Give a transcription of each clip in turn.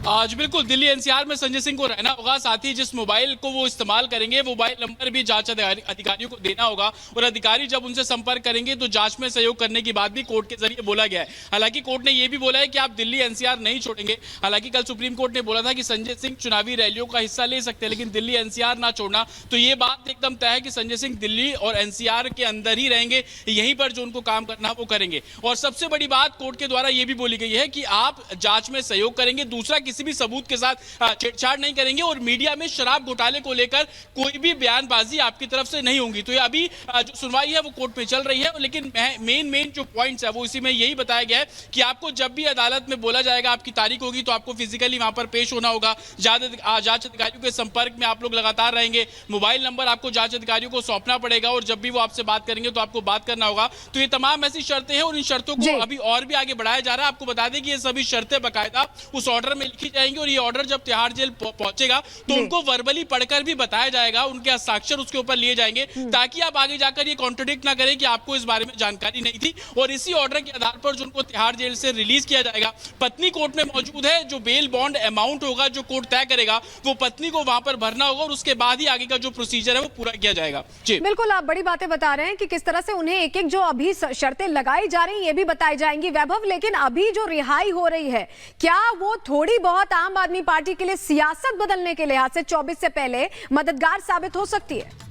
आज बिल्कुल दिल्ली एनसीआर में संजय सिंह को रहना होगा। साथ ही जिस मोबाइल को वो इस्तेमाल करेंगे, मोबाइल नंबर भी जांच अधिकारियों को देना होगा और अधिकारी जब उनसे संपर्क करेंगे तो जांच में सहयोग करने की बात भी कोर्ट के जरिए बोला गया है। हालांकि कोर्ट ने यह भी बोला है कि आप दिल्ली एनसीआर नहीं छोड़ेंगे। हालांकि कल सुप्रीम कोर्ट ने बोला था कि संजय सिंह चुनावी रैलियों का हिस्सा ले सकते हैं, लेकिन दिल्ली एनसीआर ना छोड़ना, तो ये बात एकदम तय है कि संजय सिंह दिल्ली और एनसीआर के अंदर ही रहेंगे। यहीं पर जो उनको काम करना वो करेंगे। और सबसे बड़ी बात कोर्ट के द्वारा यह भी बोली गई है कि आप जांच में सहयोग करेंगे, दूसरा किसी भी सबूत के साथ छेड़छाड़ नहीं करेंगे और मीडिया में शराब घोटाले को लेकर कोई भी बयानबाजी आपकी तरफ से नहीं होगी। तो ये अभी जो सुनवाई है वो कोर्ट में चल रही है, लेकिन मेन जो पॉइंट्स है वो इसी में यही बताया गया है कि आपको जब भी अदालत में बोला जाएगा, आपकी तारीख होगी, तो आपको फिजिकली वहां पर पेश होना होगा। जांच अधिकारियों के संपर्क में आप लोग लगातार रहेंगे। मोबाइल नंबर आपको जांच अधिकारियों को सौंपना पड़ेगा और जब भी वो आपसे बात करेंगे तो आपको बात करना होगा। तो ये तमाम ऐसी शर्तें हैं और इन शर्तों को अभी और भी आगे बढ़ाया जा रहा है। आपको बता दें कि ये सभी शर्तें बाकायदा उस ऑर्डर में लिखी जाएंगी और ये ऑर्डर जब तिहाड़ जेल पहुंचेगा तो उनको वर्बली पढ़कर भी बताया जाएगा, उनके हस्ताक्षर उसके ऊपर लिए जाएंगे, ताकि आप आगे जाकर ये कॉन्ट्रडिक्ट ना करें कि आपको इस बारे में जानकारी नहीं थी। और इसी ऑर्डर के आधार पर जो उनको तिहाड़ जेल से रिलीज किया जाएगा, पत्नी कोर्ट में मौजूद है। जो बेल बॉन्ड अमाउंट होगा जो कोर्ट तय करेगा वो पत्नी को वहां पर भरना होगा और उसके बाद ही आगे का जो प्रोसीजर है वो पूरा किया जाएगा। जी बिल्कुल, आप बड़ी बातें बता रहे हैं कि किस तरह से उन्हें एक एक जो अभी शर्तें लगाई जा रही हैं ये भी बताई जाएंगी वैभव। लेकिन अभी जो रिहाई हो रही है, क्या वो थोड़ी बहुत आम आदमी पार्टी के लिए सियासत बदलने के लिहाज से 24 से पहले मददगार साबित हो सकती है?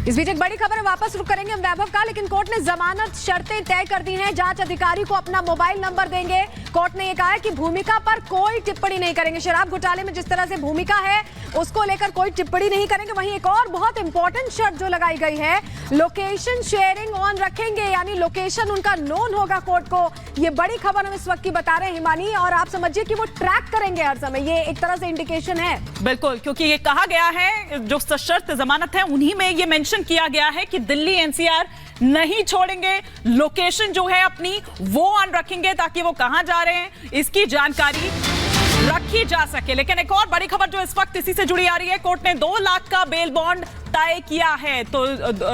इस बीच एक बड़ी खबर है, वापस रुक करेंगे हम वैभव का, लेकिन कोर्ट ने जमानत शर्तें तय कर दी हैं। जांच अधिकारी को अपना मोबाइल नंबर देंगे। कोर्ट ने यह कहा है कि भूमिका पर कोई टिप्पणी नहीं करेंगे। शराब घोटाले में जिस तरह से भूमिका है उसको लेकर कोई टिप्पणी नहीं करेंगे। वहीं एक और बहुत इंपॉर्टेंट शर्त जो लगाई गई है, लोकेशन शेयरिंग ऑन रखेंगे, यानी लोकेशन उनका नोन होगा कोर्ट को। ये बड़ी खबर हम इस वक्त की बता रहे हैं हिमानी, और आप समझिए कि वो ट्रैक करेंगे हर समय। ये एक तरह से इंडिकेशन है। बिल्कुल, क्योंकि ये कहा गया है जो सशर्त जमानत है उन्हीं में ये मेंशन किया गया है कि दिल्ली एनसीआर नहीं छोड़ेंगे, लोकेशन जो है अपनी वो ऑन रखेंगे ताकि वो कहां जा रहे हैं इसकी जानकारी रखी जा सके। लेकिन एक और बड़ी खबर जो इस वक्त इसी से जुड़ी आ रही है, कोर्ट ने 2 लाख का बेल बॉन्ड तय किया है। तो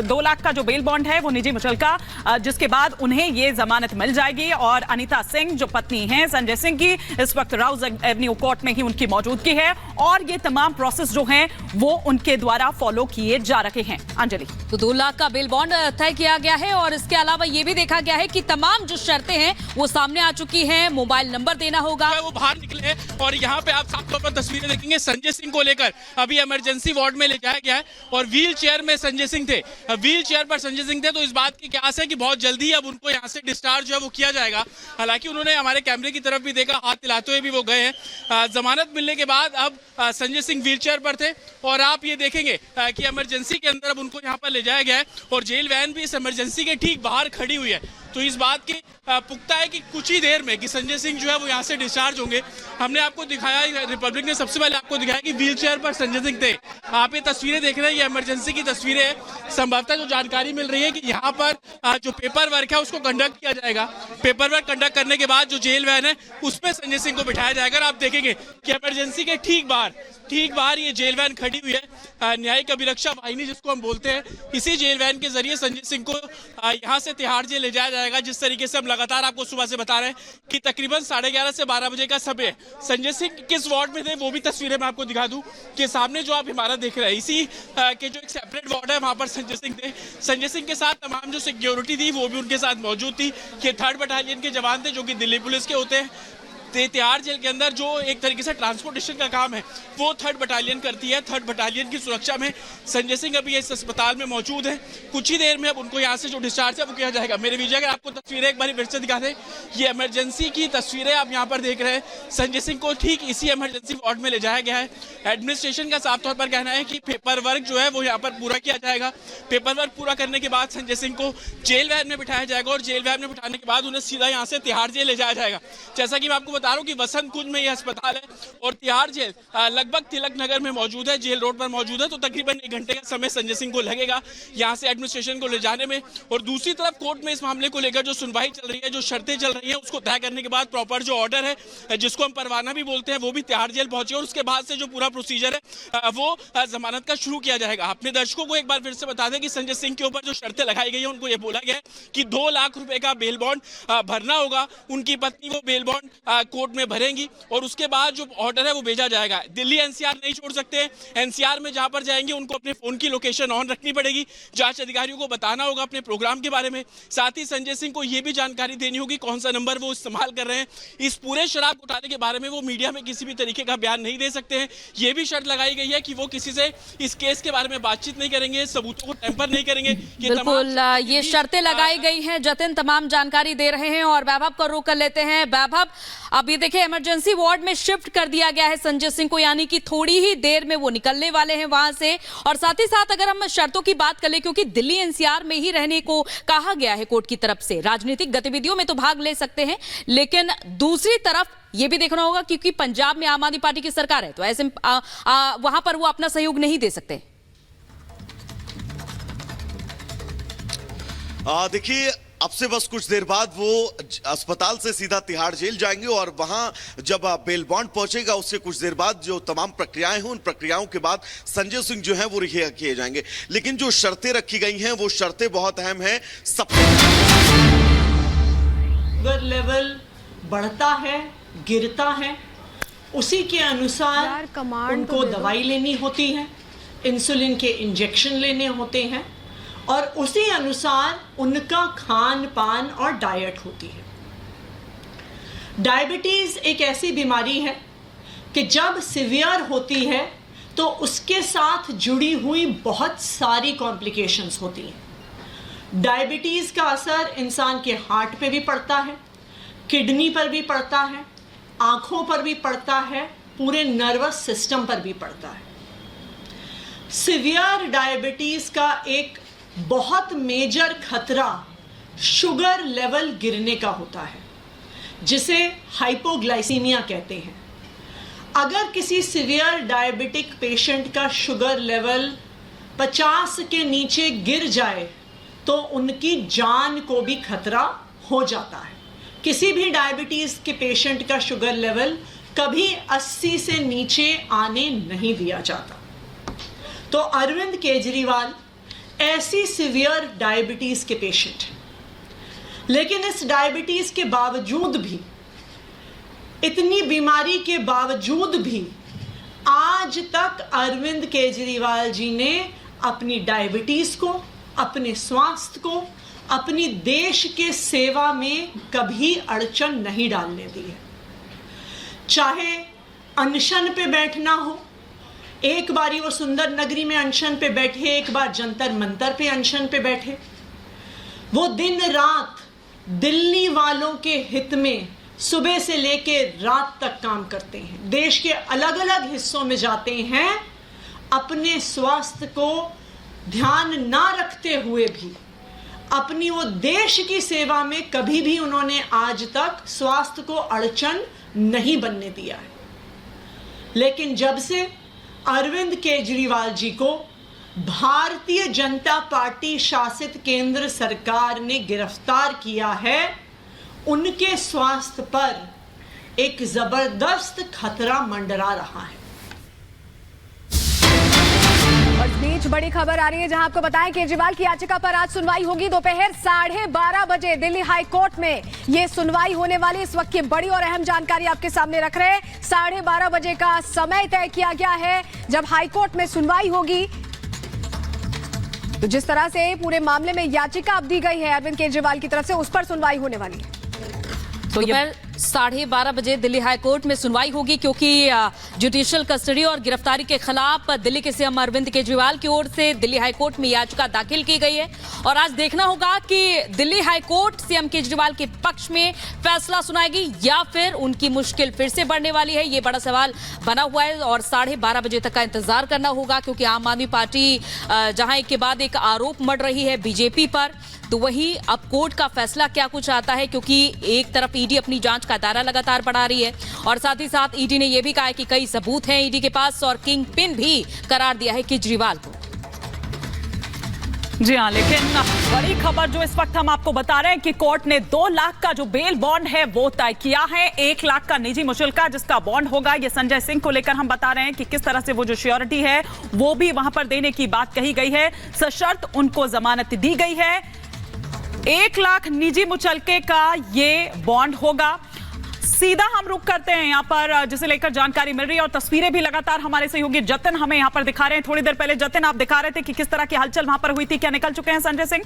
2 लाख का जो बेल बॉन्ड है वो निजी मुचलका, जिसके बाद उन्हें ये जमानत मिल जाएगी। और अनीता सिंह जो पत्नी हैं संजय सिंह की, इस वक्त राउज एवेन्यू कोर्ट में ही उनकी मौजूदगी है और ये तमाम प्रोसेस जो हैं वो उनके द्वारा फॉलो किए जा रहे हैं। अंजलि, तो 2 लाख का बेल बॉन्ड तय किया गया है और इसके अलावा ये भी देखा गया है कि तमाम जो शर्तें हैं वो सामने आ चुकी हैं। मोबाइल नंबर देना होगा, वो बाहर निकले और यहाँ पे आप साफ तौर पर तस्वीरें देखेंगे। संजय सिंह को लेकर अभी इमरजेंसी वार्ड में ले जाया गया है और व्हील चेयर में संजय सिंह थे। व्हील चेयर पर संजय सिंह थे, तो इस बात की आस है कि बहुत जल्दी अब उनको यहाँ से डिस्चार्ज जो है वो किया जाएगा। हालांकि उन्होंने हमारे कैमरे की तरफ भी देखा, हाथ हिलाते हुए भी वो गए हैं। जमानत मिलने के बाद अब संजय सिंह व्हील चेयर पर थे और आप ये देखेंगे कि इमरजेंसी के अंदर अब उनको यहाँ पर ले जाया गया है और जेल वैन भी इस इमरजेंसी के ठीक बाहर खड़ी हुई है। तो इस बात की पुख्ता है कि कुछ ही देर में कि संजय सिंह जो है वो यहाँ से डिस्चार्ज होंगे। हमने आपको दिखाया, रिपब्लिक ने सबसे पहले आपको दिखाया कि व्हील चेयर पर संजय सिंह थे। आप ये तस्वीरें देख रहे हैं, ये इमरजेंसी की तस्वीरें हैं। संभवतः जो जानकारी मिल रही है कि यहाँ पर जो पेपर वर्क है उसको कंडक्ट किया जाएगा। पेपर वर्क कंडक्ट करने के बाद जो जेल वैन है उसमें संजय सिंह को बिठाया जाएगा। और आप देखेंगे कि इमरजेंसी के ठीक बाहर ये जेल वैन खड़ी हुई है। न्यायिक अभिरक्षा वाहिनी जिसको हम बोलते हैं, इसी जेल वैन के जरिए संजय सिंह को यहाँ से तिहाड़ जेल ले जाया जाएगा। जिस तरीके से हम लगातार आपको सुबह से बता रहे हैं कि तकरीबन 11:30 से 12 बजे का समय है। संजय सिंह किस वार्ड में थे वो भी तस्वीरें मैं आपको दिखा दूं कि सामने जो आप इमारत देख रहे हैं इसी के जो एक सेपरेट वार्ड है वहां पर संजय सिंह थे। संजय सिंह के साथ तमाम जो सिक्योरिटी थी वो भी उनके साथ मौजूद थी। कि 3rd बटालियन के जवान थे जो कि दिल्ली पुलिस के होते हैं। तिहाड़ जेल के अंदर जो एक तरीके से ट्रांसपोर्टेशन का काम है वो 3rd बटालियन करती है। 3rd बटालियन की सुरक्षा में संजय सिंह अभी इस अस्पताल में मौजूद है। कुछ ही देर में अब उनको यहाँ से जो डिस्चार्ज है वो किया जाएगा। मेरे विजय, अगर आपको तस्वीरें एक बार फिर से दिखा दें, ये इमरजेंसी की तस्वीरें आप यहाँ पर देख रहे हैं। संजय सिंह को ठीक इसी इमरजेंसी वार्ड में ले जाया गया है। एडमिनिस्ट्रेशन का साफ तौर पर कहना है कि पेपर वर्क जो है वो यहाँ पर पूरा किया जाएगा। पेपर वर्क पूरा करने के बाद संजय सिंह को जेल वैन में बिठाया जाएगा और जेल वैन में बिठाने के बाद उन्हें सीधा यहाँ से तिहाड़ जेल ले जाया जाएगा। जैसा कि मैं आपको बता रहा हूँ कि वसंत कुंज में यह अस्पताल है और तिहाड़ जेल लगभग तिलक नगर में मौजूद है, जेल रोड पर मौजूद है। तो तकरीबन 1 घंटे का समय संजय सिंह को लगेगा यहाँ से एडमिनिस्ट्रेशन को ले जाने में। और दूसरी तरफ कोर्ट में इस मामले को लेकर जो सुनवाई चल रही है, जो शर्तें चल रही है, उसको तय करने के बाद प्रॉपर जो ऑर्डर है जिसको हम परवाना भी बोलते हैं, वो भी तिहाड़ जेल पहुंचे और उसके बाद से जो पूरा प्रोसीजर है वो जमानत का शुरू किया जाएगा। अपने दर्शकों को एक बार फिर से बता दें कि संजय सिंह के ऊपर जो शर्तें लगाई गई है, उनको ये बोला गया है कि 2 लाख रुपए का बेल बॉन्ड भरना होगा। उनकी पत्नी वो बेल बॉन्ड कोर्ट में भरेंगी और उसके बाद जो ऑर्डर है वो भेजा जाएगा। दिल्ली एनसीआर नहीं छोड़ सकते। एनसीआर में जहां पर जाएंगे उनको अपने फोन की लोकेशन ऑन रखनी पड़ेगी, जांच अधिकारियों को बताना होगा अपने प्रोग्राम के बारे में। साथ ही संजय सिंह को यह भी जानकारी देनी होगी कौन सा नंबर वो इस्तेमाल कर रहे हैं। इस पूरे शराब घोटाले के बारे में वो मीडिया में किसी भी तरीके का बयान नहीं दे सकते हैं। यह भी शर्त लगाई गई है कि वो किसी से इस केस के बारे में बातचीत नहीं करेंगे, सबूतों को टेम्पर नहीं करेंगे। बिल्कुल, ये शर्तें लगाई गई हैं। जतिन तमाम जानकारी दे रहे हैं और वैभव को रोक कर लेते हैं। वैभव, अभी देखिए इमरजेंसी वार्ड में शिफ्ट कर दिया गया है संजय सिंह को, यानी कि थोड़ी ही देर में वो निकलने वाले हैं वहां से। और साथ ही साथ अगर हम शर्तों की बात कर ले, क्योंकि दिल्ली एनसीआर में ही रहने को कहा गया है कोर्ट की तरफ से, राजनीतिक गतिविधियों में तो भाग ले सकते हैं, लेकिन दूसरी तरफ ये भी देखना होगा क्योंकि पंजाब में आम आदमी पार्टी की सरकार है, तो ऐसे वहां पर वो अपना सहयोग नहीं दे सकते। देखिए, अब से बस कुछ देर बाद वो अस्पताल से सीधा तिहाड़ जेल जाएंगे और वहां जब बेल बॉन्ड पहुंचेगा उससे कुछ देर बाद जो तमाम प्रक्रियाएं हैं, उन प्रक्रियाओं के बाद संजय सिंह जो है वो रिहा किए जाएंगे। लेकिन जो शर्तें रखी गई हैं वो शर्तें बहुत अहम हैं। शुगर लेवल बढ़ता है, गिरता है, उसी के अनुसार उनको दवाई लेनी होती है, इंसुलिन के इंजेक्शन लेने होते हैं और उसी अनुसार उनका खान पान और डाइट होती है। डायबिटीज एक ऐसी बीमारी है कि जब सीवियर होती है तो उसके साथ जुड़ी हुई बहुत सारी कॉम्प्लिकेशंस होती हैं। डायबिटीज का असर इंसान के हार्ट पे भी पड़ता है, किडनी पर भी पड़ता है, आंखों पर भी पड़ता है, पूरे नर्वस सिस्टम पर भी पड़ता है। सीवियर डायबिटीज का एक बहुत मेजर खतरा शुगर लेवल गिरने का होता है, जिसे हाइपोग्लाइसीमिया कहते हैं। अगर किसी सीवियर डायबिटिक पेशेंट का शुगर लेवल 50 के नीचे गिर जाए तो उनकी जान को भी खतरा हो जाता है। किसी भी डायबिटीज के पेशेंट का शुगर लेवल कभी 80 से नीचे आने नहीं दिया जाता। तो अरविंद केजरीवाल ऐसी सीवियर डायबिटीज के पेशेंट हैं, लेकिन इस डायबिटीज के बावजूद भी, इतनी बीमारी के बावजूद भी आज तक अरविंद केजरीवाल जी ने अपनी डायबिटीज को, अपने स्वास्थ्य को, अपनी देश के सेवा में कभी अड़चन नहीं डालने दी है। चाहे अनशन पे बैठना हो, एक बारी वो सुंदर नगरी में अनशन पे बैठे, एक बार जंतर मंतर पे अनशन पे बैठे। वो दिन रात दिल्ली वालों के हित में सुबह से लेके रात तक काम करते हैं, देश के अलग अलग हिस्सों में जाते हैं। अपने स्वास्थ्य को ध्यान ना रखते हुए भी अपनी वो देश की सेवा में कभी भी उन्होंने आज तक स्वास्थ्य को अड़चन नहीं बनने दिया है। लेकिन जब से अरविंद केजरीवाल जी को भारतीय जनता पार्टी शासित केंद्र सरकार ने गिरफ्तार किया है, उनके स्वास्थ्य पर एक जबरदस्त खतरा मंडरा रहा है। और इस बीच बड़ी खबर आ रही है, जहां आपको बताएं केजरीवाल की याचिका पर आज सुनवाई होगी। दोपहर 12:30 बजे दिल्ली हाई कोर्ट में ये सुनवाई होने वाली। इस वक्त की बड़ी और अहम जानकारी आपके सामने रख रहे हैं। 12:30 बजे का समय तय किया गया है जब हाई कोर्ट में सुनवाई होगी। तो जिस तरह से पूरे मामले में याचिका अब दी गई है अरविंद केजरीवाल की तरफ से, उस पर सुनवाई होने वाली है। तो दोपहर 12:30 बजे दिल्ली हाई कोर्ट में सुनवाई होगी, क्योंकि जुडिशियल कस्टडी और गिरफ्तारी के खिलाफ दिल्ली के सीएम अरविंद केजरीवाल की ओर से दिल्ली हाई कोर्ट में याचिका दाखिल की गई है और आज देखना होगा कि Delhi high court CM Kejriwal के पक्ष में फैसला सुनाएगी या फिर उनकी मुश्किल फिर से बढ़ने वाली है। ये बड़ा सवाल बना हुआ है और 12:30 बजे तक का इंतजार करना होगा, क्योंकि आम आदमी पार्टी जहां एक के बाद एक आरोप मढ़ रही है बीजेपी पर, तो वही अब कोर्ट का फैसला क्या कुछ आता है, क्योंकि एक तरफ ईडी अपनी जांच का दायरा लगातार बढ़ा रही है और साथ ही साथ ईडी ने यह भी कहा है कि कई सबूत हैं ईडी के पास और किंग पिन भी करार दिया है केजरीवाल को। जी हाँ, लेकिन बड़ी खबर जो इस वक्त हम आपको बता रहे हैं कि कोर्ट ने 2 लाख का जो बेल बॉन्ड है वो तय किया है। 1 लाख का निजी मुचलका जिसका बॉन्ड होगा, ये संजय सिंह को लेकर हम बता रहे हैं कि किस तरह से वो जो श्योरिटी है वो भी वहां पर देने की बात कही गई है। सशर्त उनको जमानत दी गई है। 1 लाख निजी मुचलके का ये बॉन्ड होगा। सीधा हम रुक करते हैं यहाँ पर, जिसे लेकर जानकारी मिल रही है और तस्वीरें भी लगातार हमारे सहयोगी जतिन हमें यहाँ पर दिखा रहे हैं। थोड़ी देर पहले जतिन आप दिखा रहे थे कि किस तरह की हलचल वहां पर हुई थी, क्या निकल चुके हैं संजय सिंह?